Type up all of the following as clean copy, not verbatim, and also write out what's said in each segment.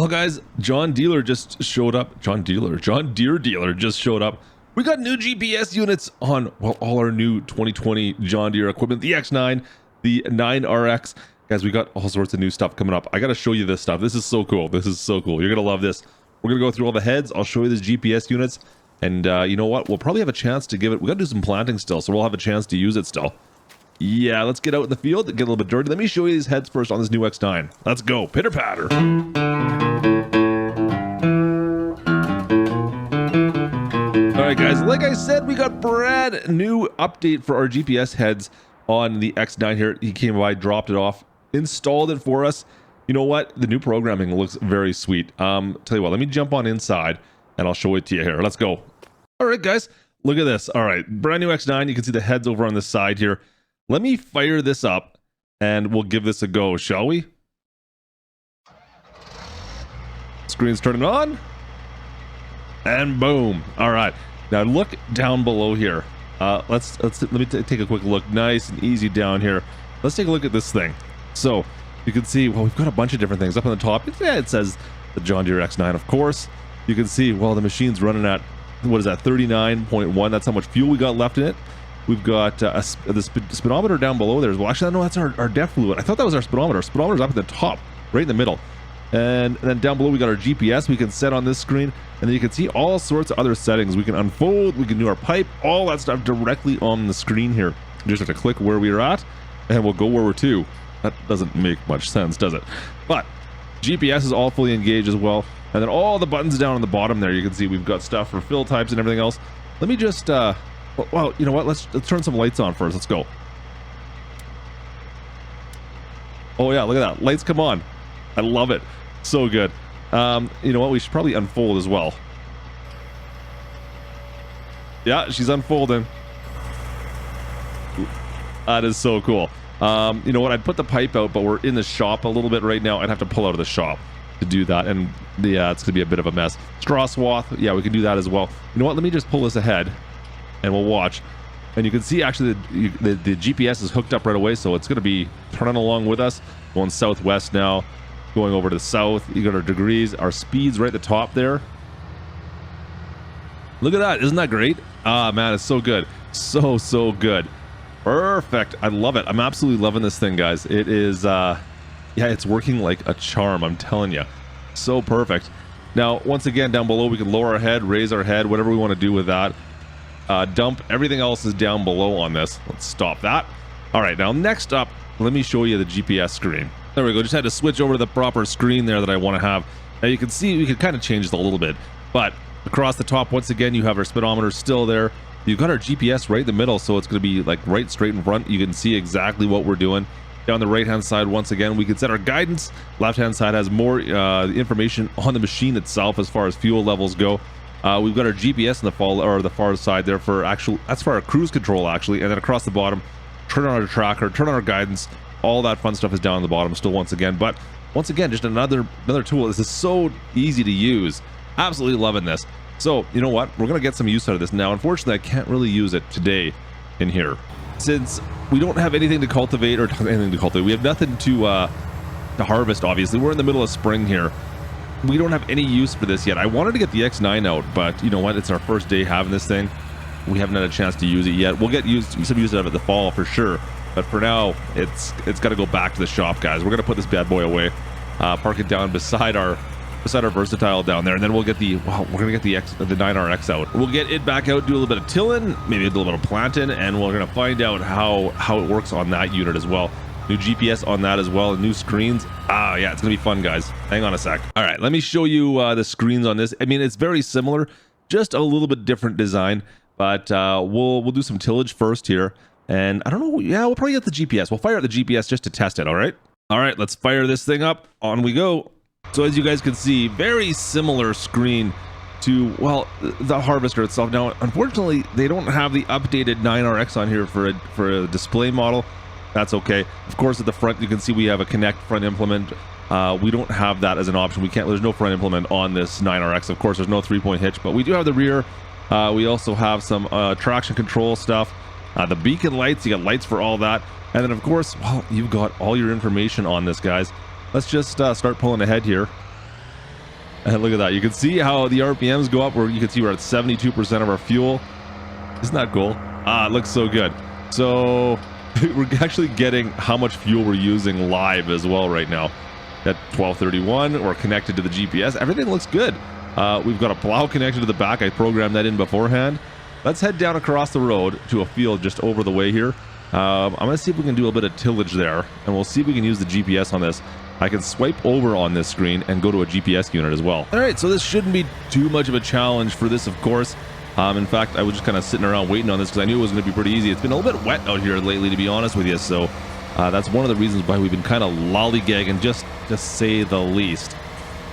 Well, guys, John Deere just showed up. John Deere dealer just showed up. We got new GPS units on, well, all our new 2020 John Deere equipment, the X9, the 9RX. Guys, we got all sorts of new stuff coming up. I got to show you this stuff. This is so cool. This is so cool. You're going to love this. We're going to go through all the heads. I'll show you these GPS units. And you know what? We'll probably have a chance to give it. We got to do some planting still, so we'll have a chance to use it still. Yeah, let's get out in the field and get a little bit dirty. Let me show you these heads first on this new X9. Let's go. Pitter patter. Alright guys, like I said, we got brand new update for our GPS heads on the X9 here. He came by, dropped it off, installed it for us. You know what? The new programming looks very sweet. Tell you what, let me jump on inside and I'll show it to you here. Let's go. Alright guys, look at this. Alright, brand new X9. You can see the heads over on the side here. Let me fire this up and we'll give this a go, shall we? Screen's turning on. And boom. Alright. Now look down below here. Let me take a quick look. Nice and easy down here. Let's take a look at this thing. So you can see, well, we've got a bunch of different things up on the top. Yeah, it says the John Deere X9, of course. You can see, well, the machine's running at, what is that, 39.1. That's how much fuel we got left in it. We've got the speedometer down below there as well. Actually, no, that's our depth fluid. I thought that was our speedometer. Our speedometer's up at the top, right in the middle. And then down below we got our GPS we can set on this screen, and then you can see all sorts of other settings. We can unfold, we can do our pipe, all that stuff directly on the screen here. You just have to click where we're at and we'll go where we're to. That doesn't make much sense, does it? But GPS is all fully engaged as well, and then all the buttons down on the bottom there, you can see we've got stuff for fill types and everything else. Let me just well, you know what, let's turn some lights on first. Let's go. Oh yeah, look at that, lights come on. I love it. So good. You know what? We should probably unfold as well. Yeah, she's unfolding. That is so cool. You know what? I'd put the pipe out, but we're in the shop a little bit right now. I'd have to pull out of the shop to do that, and yeah, it's gonna be a bit of a mess. Straw swath. Yeah, we can do that as well. You know what? Let me just pull this ahead, and we'll watch. And you can see actually the GPS is hooked up right away, so it's gonna be turning along with us, going southwest now. Going over to the south, you got our degrees, our speeds right at the top there. Look at that, isn't that great? Ah, man, it's so good. So good. Perfect. I love it. I'm absolutely loving this thing, guys. It is, yeah, it's working like a charm, I'm telling you. So perfect. Now, once again, down below, we can lower our head, raise our head, whatever we want to do with that. Dump, everything else is down below on this. Let's stop that. All right, now next up, let me show you the GPS screen. There we go. Just had to switch over to the proper screen there that I want to have. Now you can see we can kind of change it a little bit, but across the top, once again, you have our speedometer still there. You've got our GPS right in the middle, so it's going to be like right straight in front. You can see exactly what we're doing. Down the right hand side, once again, we can set our guidance. Left hand side has more information on the machine itself as far as fuel levels go. We've got our GPS in the far side there for actual, that's for our cruise control actually, and then across the bottom, turn on our tracker, turn on our guidance. All that fun stuff is down on the bottom still once again. But once again, just another tool. This is so easy to use. Absolutely loving this. So you know what? We're going to get some use out of this. Now, unfortunately, I can't really use it today in here. Since we don't have anything to cultivate or anything to cultivate. We have nothing to harvest, obviously. We're in the middle of spring here. We don't have any use for this yet. I wanted to get the X9 out, but you know what? It's our first day having this thing. We haven't had a chance to use it yet. We'll get some use out of it in the fall for sure. But for now, it's got to go back to the shop, guys. We're gonna put this bad boy away, park it down beside our versatile down there, and then we'll get we're gonna get the 9RX out. We'll get it back out, do a little bit of tilling, maybe a little bit of planting, and we're gonna find out how it works on that unit as well. New GPS on that as well, and new screens. Yeah, it's gonna be fun, guys. Hang on a sec. All right, let me show you the screens on this. I mean, it's very similar, just a little bit different design. But we'll do some tillage first here. And I don't know, yeah, we'll probably get the GPS. We'll fire out the GPS just to test it, all right? All right, let's fire this thing up. On we go. So as you guys can see, very similar screen to, well, the harvester itself. Now, unfortunately, they don't have the updated 9RX on here for a display model. That's okay. Of course, at the front, you can see we have a Connect front implement. We don't have that as an option. There's no front implement on this 9RX. Of course, there's no 3-point hitch, but we do have the rear. We also have some traction control stuff. The beacon lights, you got lights for all that. And then of course, well, you've got all your information on this, guys. Let's just start pulling ahead here. And look at that. You can see how the RPMs go up, where you can see we're at 72% of our fuel. Isn't that cool? Ah, it looks so good. So we're actually getting how much fuel we're using live as well right now. At 12:31, we're connected to the GPS. Everything looks good. We've got a plow connected to the back. I programmed that in beforehand. Let's head down across the road to a field just over the way here. I'm going to see if we can do a bit of tillage there, and we'll see if we can use the GPS on this. I can swipe over on this screen and go to a GPS unit as well. All right, so this shouldn't be too much of a challenge for this, of course. In fact, I was just kind of sitting around waiting on this because I knew it was going to be pretty easy. It's been a little bit wet out here lately, to be honest with you, so that's one of the reasons why we've been kind of lollygagging, just to say the least.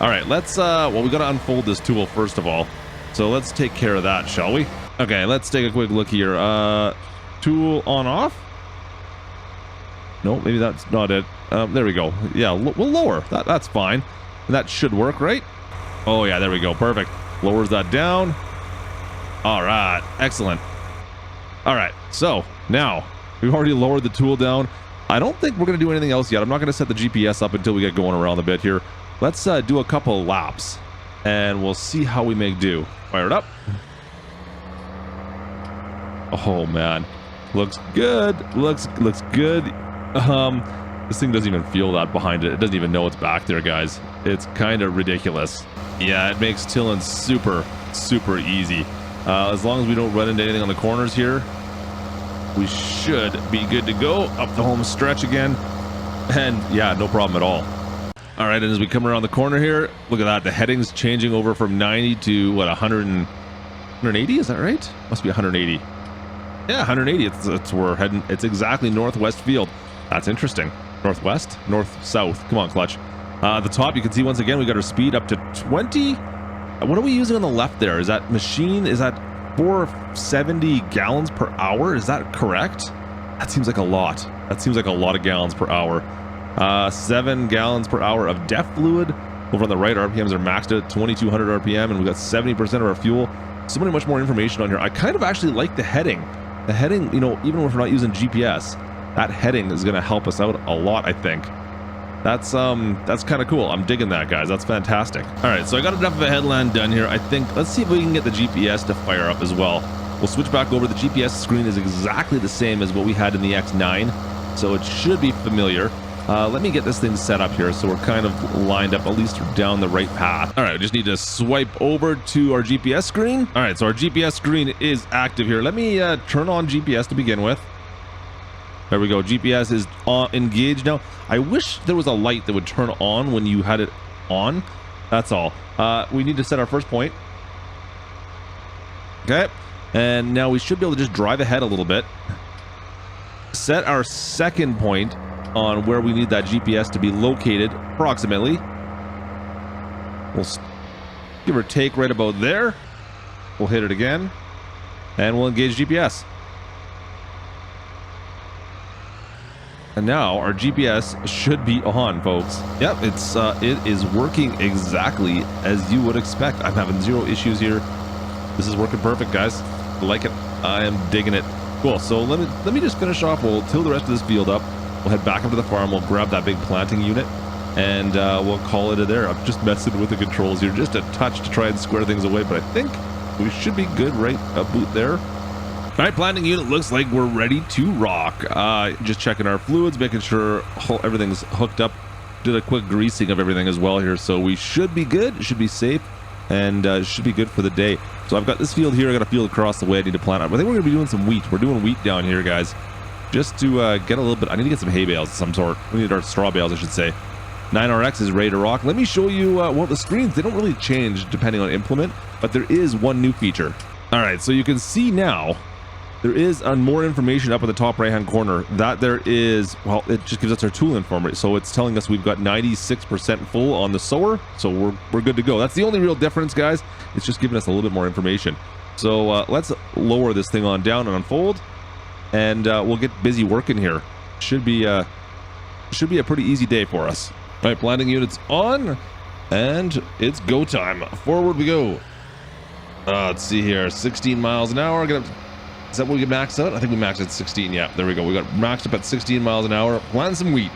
All right, let's, well, we got to unfold this tool first of all. So let's take care of that, shall we? Okay, let's take a quick look here. Tool on off? No, maybe that's not it. There we go. Yeah, we'll lower. That's fine. That should work, right? Oh yeah, there we go. Perfect. Lowers that down. All right, excellent. All right, so now we've already lowered the tool down. I don't think we're going to do anything else yet. I'm not going to set the GPS up until we get going around a bit here. Let's do a couple laps, and we'll see how we make do. Fire it up. Oh man, looks good. Looks good. This thing doesn't even feel that behind it. It doesn't even know it's back there, guys. It's kind of ridiculous. Yeah, it makes tilling super easy. As long as we don't run into anything on the corners here, we should be good to go. Up the home stretch again, and yeah, no problem at all. All right, and as we come around the corner here, look at that. The heading's changing over from 90 to what, 180? Is that right? Must be 180. Yeah, 180. It's we're heading. It's exactly northwest field. That's interesting. Northwest, north, south. Come on, Klutch. At the top, you can see once again we got our speed up to 20. What are we using on the left there? Is that machine? Is that 470 gallons per hour? Is that correct? That seems like a lot. That seems like a lot of gallons per hour. 7 gallons per hour of DEF fluid. Over on the right, RPMs are maxed at 2200 RPM, and we've got 70% of our fuel. So much more information on here. I kind of actually like the heading. The heading, you know, even if we're not using GPS, that heading is going to help us out a lot, I think. That's kind of cool. I'm digging that, guys. That's fantastic. All right, so I got enough of a headland done here. I think, let's see if we can get the GPS to fire up as well. We'll switch back over. The GPS screen is exactly the same as what we had in the X9, so it should be familiar. Let me get this thing set up here so we're kind of lined up, at least down the right path. All right, we just need to swipe over to our GPS screen. All right, so our GPS screen is active here. Let me turn on GPS to begin with. There we go. GPS is engaged now. I wish there was a light that would turn on when you had it on. That's all. We need to set our first point. Okay. And now we should be able to just drive ahead a little bit. Set our second point on where we need that GPS to be located approximately. We'll give or take right about there. We'll hit it again. And we'll engage GPS. And now our GPS should be on, folks. Yep, it is working exactly as you would expect. I'm having zero issues here. This is working perfect, guys. I like it. I am digging it. Cool. So let me just finish off. We'll till the rest of this field up. We'll head back up to the farm. We'll grab that big planting unit, and we'll call it a there. I'm just messing with the controls here, just a touch to try and square things away. But I think we should be good right about there. All right, planting unit looks like we're ready to rock. Just checking our fluids, making sure everything's hooked up. Did a quick greasing of everything as well here, so we should be good. It should be safe, and should be good for the day. So I've got this field here. I got a field across the way I need to plant up. I think we're going to be doing some wheat. We're doing wheat down here, guys, just to get a little bit. I need to get some hay bales of some sort. We need our straw bales, I should say. 9RX is ready to rock. Let me show you, well, the screens, they don't really change depending on implement, but there is one new feature. All right, so you can see now, there is more information up in the top right-hand corner that there is, well, it just gives us our tool information. So it's telling us we've got 96% full on the sower. So we're good to go. That's the only real difference, guys. It's just giving us a little bit more information. So let's lower this thing on down and unfold, and we'll get busy working here. Should be a pretty easy day for us. All right, planting units on, and it's go time. Forward we go. Let's see here, 16 miles an hour. Is that what we maxed out? I think we maxed at 16. Yeah, there we go. We got maxed up at 16 miles an hour. Plant some wheat.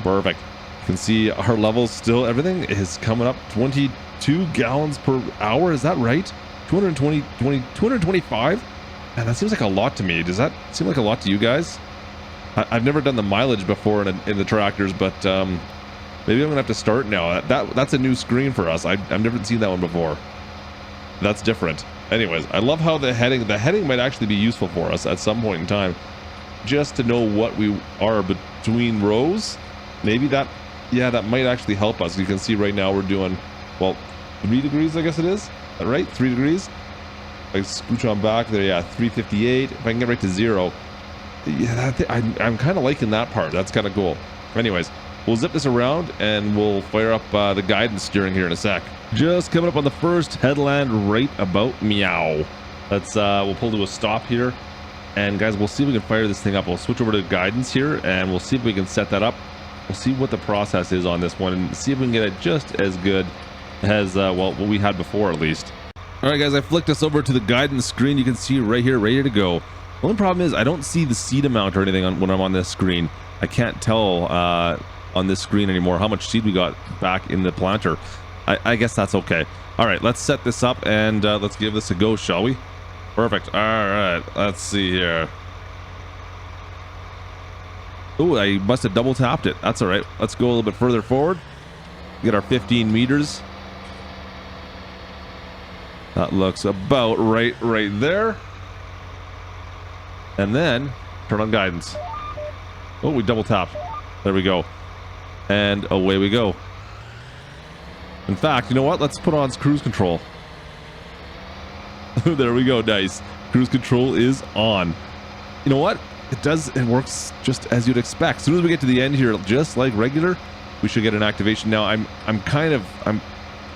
Perfect. You can see our levels still, everything is coming up 22 gallons per hour. Is that right? 225? Man, that seems like a lot to me. Does that seem like a lot to you guys? I've never done the mileage before in the tractors, but maybe I'm gonna have to start now. That's a new screen for us. I've never seen that one before. That's different. Anyways, I love how the heading might actually be useful for us at some point in time, just to know what we are between rows. Maybe that might actually help us. You can see right now we're doing, well, 3 degrees, I guess it is. Right, 3 degrees. I scooch on back there. Yeah, 358. If I can get right to 0. Yeah, I'm kind of liking that part. That's kind of cool. Anyways, we'll zip this around and we'll fire up the guidance steering here in a sec. Just coming up on the first headland right about meow. Let's we'll pull to a stop here, and guys, we'll see if we can fire this thing up. We'll switch over to guidance here and we'll see if we can set that up. We'll see what the process is on this one and see if we can get it just as good as well, what we had before at least. All right, guys, I flicked us over to the guidance screen. You can see right here, ready to go. The only problem is I don't see the seed amount or anything when I'm on this screen. I can't tell on this screen anymore how much seed we got back in the planter. I guess that's okay. All right, let's set this up and let's give this a go, shall we? Perfect. All right, let's see here. Oh, I must have double tapped it. That's all right. Let's go a little bit further forward. Get our 15 meters. That looks about right there. And then turn on guidance. Oh, we double tapped. There we go. And away we go. In fact, you know what? Let's put on cruise control. There we go. Nice. Cruise control is on. You know what? It works just as you'd expect. As soon as we get to the end here, just like regular, we should get an activation. Now I'm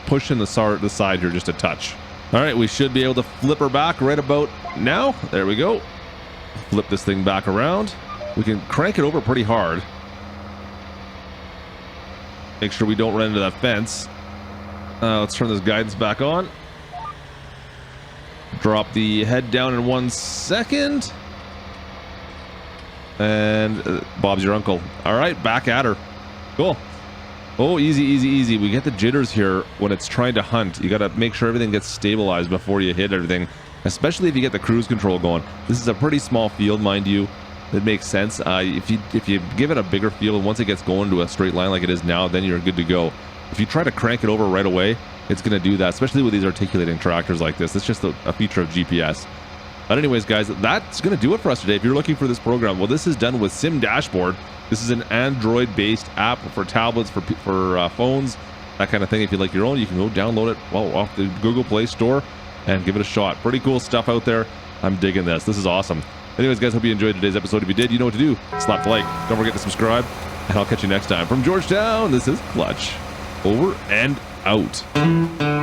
pushing the side here just a touch. All right, we should be able to flip her back right about now. There we go. Flip this thing back around. We can crank it over pretty hard. Make sure we don't run into that fence. Let's turn this guidance back on. Drop the head down in 1 second. And Bob's your uncle. All right, back at her. Cool. Oh, easy, easy, easy. We get the jitters here when it's trying to hunt. You got to make sure everything gets stabilized before you hit everything, especially if you get the cruise control going. This is a pretty small field, mind you. It makes sense. If you give it a bigger field, and once it gets going to a straight line like it is now, then you're good to go. If you try to crank it over right away, it's going to do that, especially with these articulating tractors like this. It's just a feature of GPS. But anyways, guys, that's going to do it for us today. If you're looking for this program, well, this is done with Sim Dashboard. This is an Android-based app for tablets, for phones, that kind of thing. If you like your own, you can go download it off the Google Play Store and give it a shot. Pretty cool stuff out there. I'm digging this. This is awesome. Anyways, guys, hope you enjoyed today's episode. If you did, you know what to do. Slap the like. Don't forget to subscribe, and I'll catch you next time. From Georgetown, this is Klutch. Over and out.